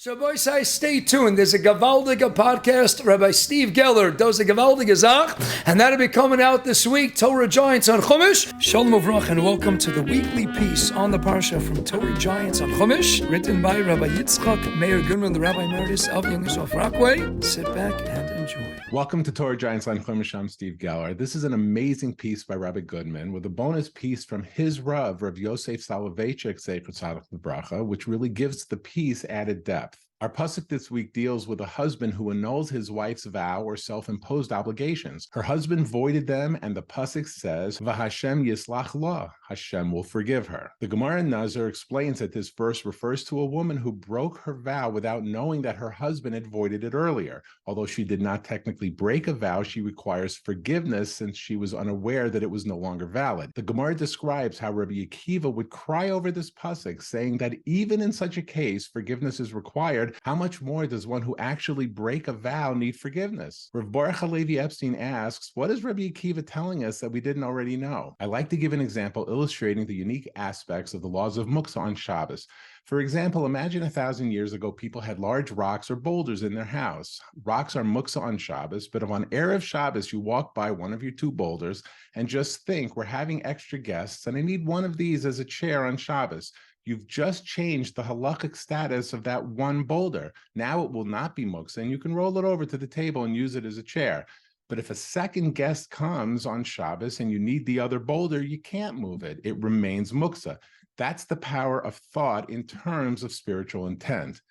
So, boys, I stay tuned. There's a gewaldige podcast. Rabbi Steve Geller does a gewaldige Zach, and that'll be coming out this week. Torah Giants on Chumash. Shalom Uvrach, and welcome to the weekly piece on the Parsha from Torah Giants on Chumash, written by Rabbi Rabbi Goodman, the Rabbi Emeritus of Yunus Rockaway. Sit back and enjoy. Welcome to Torah Giants on Chumash. I'm Steve Geller. This is an amazing piece by Rabbi Goodman with a bonus piece from his Rav Yosef Soloveitchik, Zecher Tzaddik L'Bracha, which really gives the piece added depth. Our pasuk this week deals with a husband who annuls his wife's vow or self-imposed obligations. Her husband voided them, and the pasuk says, "V'Hashem yislach la," Hashem will forgive her. The Gemara in Nazar explains that this verse refers to a woman who broke her vow without knowing that her husband had voided it earlier. Although she did not technically break a vow, she requires forgiveness since she was unaware that it was no longer valid. The Gemara describes how Rabbi Akiva would cry over this pasuk, saying that even in such a case, forgiveness is required. How much more does one who actually break a vow need forgiveness? Rav Baruch Halevi Epstein asks, what is Rabbi Akiva telling us that we didn't already know? I like to give an example illustrating the unique aspects of the laws of muksa on Shabbos. For example, imagine 1,000 years ago, people had large rocks or boulders in their house. Rocks are muksa on Shabbos, but if on Erev Shabbos you walk by one of your two boulders and just think, we're having extra guests and I need one of these as a chair on Shabbos, you've just changed the halachic status of that one boulder. Now it will not be muksa, and you can roll it over to the table and use it as a chair. But if a second guest comes on Shabbos and you need the other boulder, you can't move it. It remains muksa. That's the power of thought in terms of spiritual intent.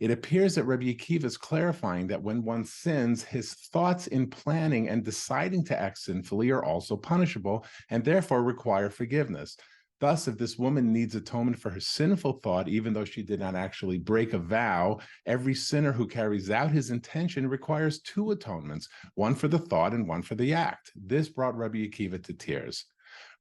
It appears that Rabbi Akiva is clarifying that when one sins, his thoughts in planning and deciding to act sinfully are also punishable and therefore require forgiveness. Thus, if this woman needs atonement for her sinful thought, even though she did not actually break a vow, every sinner who carries out his intention requires two atonements, one for the thought and one for the act. This brought Rabbi Akiva to tears.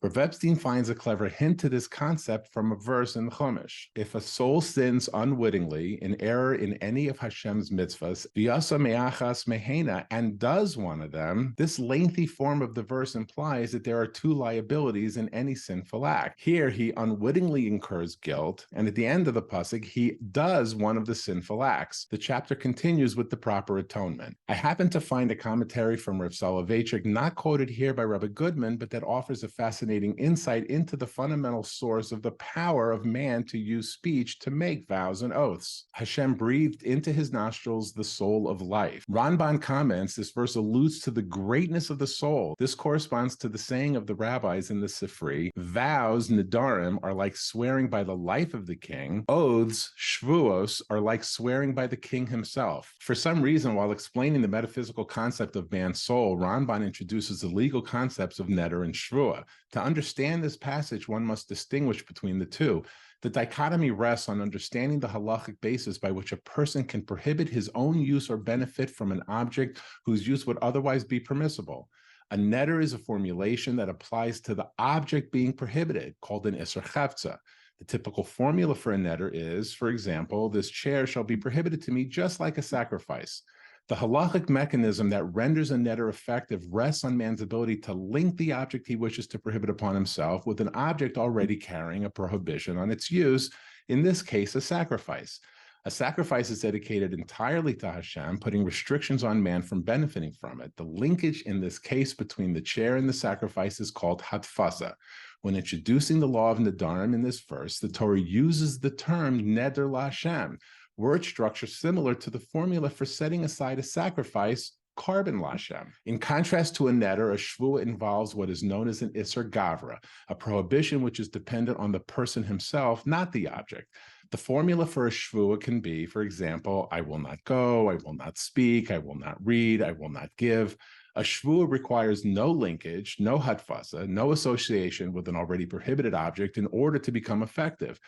Rav Epstein finds a clever hint to this concept from a verse in the Chumash. If a soul sins unwittingly, in error in any of Hashem's mitzvahs, v'yasa me'achas mehena, and does one of them, this lengthy form of the verse implies that there are two liabilities in any sinful act. Here, he unwittingly incurs guilt, and at the end of the pasuk, he does one of the sinful acts. The chapter continues with the proper atonement. I happen to find a commentary from Rav Soloveitchik, not quoted here by Rabbi Goodman, but that offers a fascinating insight into the fundamental source of the power of man to use speech to make vows and oaths. Hashem breathed into his nostrils the soul of life. Ramban comments, this verse alludes to the greatness of the soul. This corresponds to the saying of the rabbis in the Sefarim, vows, Nedarim, are like swearing by the life of the king. Oaths, Shavuos, are like swearing by the king himself. For some reason, while explaining the metaphysical concept of man's soul, Ramban introduces the legal concepts of Nedarim and Shavuos. To understand this passage, one must distinguish between the two. The dichotomy rests on understanding the halachic basis by which a person can prohibit his own use or benefit from an object whose use would otherwise be permissible. A neder is a formulation that applies to the object being prohibited, called an iser chavtza. The typical formula for a neder is, for example, this chair shall be prohibited to me just like a sacrifice. The halachic mechanism that renders a neder effective rests on man's ability to link the object he wishes to prohibit upon himself with an object already carrying a prohibition on its use, in this case, a sacrifice. A sacrifice is dedicated entirely to Hashem, putting restrictions on man from benefiting from it. The linkage in this case between the chair and the sacrifice is called hatfasa. When introducing the law of Nedarim in this verse, the Torah uses the term neder laHashem, word structure similar to the formula for setting aside a sacrifice, carbon laHashem. In contrast to a neder, a shvuah involves what is known as an iser gavra, a prohibition which is dependent on the person himself, not the object. The formula for a shvuah can be, for example, I will not go, I will not speak, I will not read, I will not give. A shvuah requires no linkage, no hatfasa, no association with an already prohibited object in order to become effective.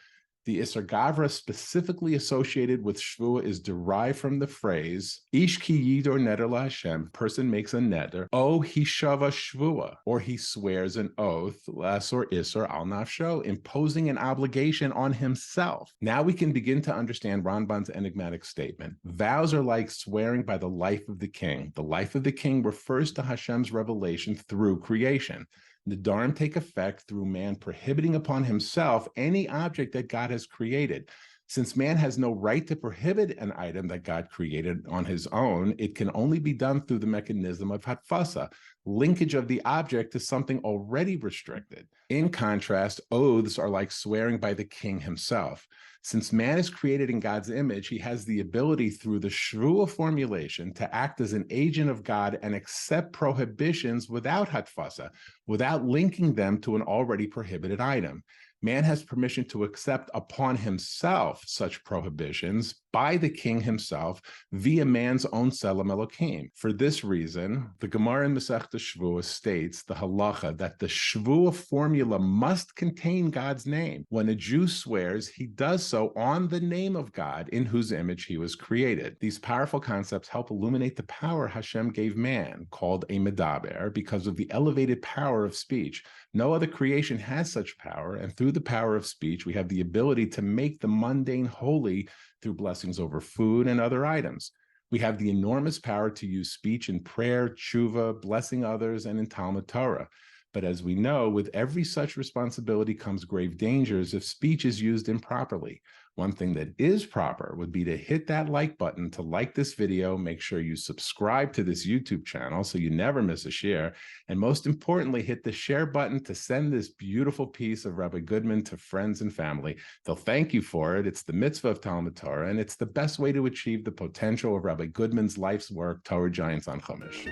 The Iser Gavra specifically associated with Shvuah is derived from the phrase, Ish ki yidor neder laHashem, person makes a neder, o hishava Shvuah, or he swears an oath, las or Iser al nafsho, imposing an obligation on himself. Now we can begin to understand Ramban's enigmatic statement. Vows are like swearing by the life of the king. The life of the king refers to Hashem's revelation through creation. Nedarim take effect through man prohibiting upon himself any object that God has created. Since man has no right to prohibit an item that God created on his own, it can only be done through the mechanism of hatfasa, linkage of the object to something already restricted. In contrast, oaths are like swearing by the king himself. Since man is created in God's image, he has the ability through the shvuah formulation to act as an agent of God and accept prohibitions without hatfasa, without linking them to an already prohibited item. Man has permission to accept upon himself such prohibitions by the king himself via man's own Selam Elokim. For this reason, the Gemara in Masechta Shavuos states the halacha that the shvuah formula must contain God's name. When a Jew swears, he does so on the name of God in whose image he was created. These powerful concepts help illuminate the power Hashem gave man, called a medaber, because of the elevated power of speech. No other creation has such power, and through the power of speech, we have the ability to make the mundane holy through blessings over food and other items. We have the enormous power to use speech in prayer, tshuva, blessing others, and in Talmud Torah. But as we know, with every such responsibility comes grave dangers if speech is used improperly. One thing that is proper would be to hit that like button to like this video, make sure you subscribe to this YouTube channel so you never miss a share, and most importantly, hit the share button to send this beautiful piece of Rabbi Goodman to friends and family. They'll thank you for it. It's the mitzvah of Talmud Torah, and it's the best way to achieve the potential of Rabbi Goodman's life's work, Torah Giants on Chumash.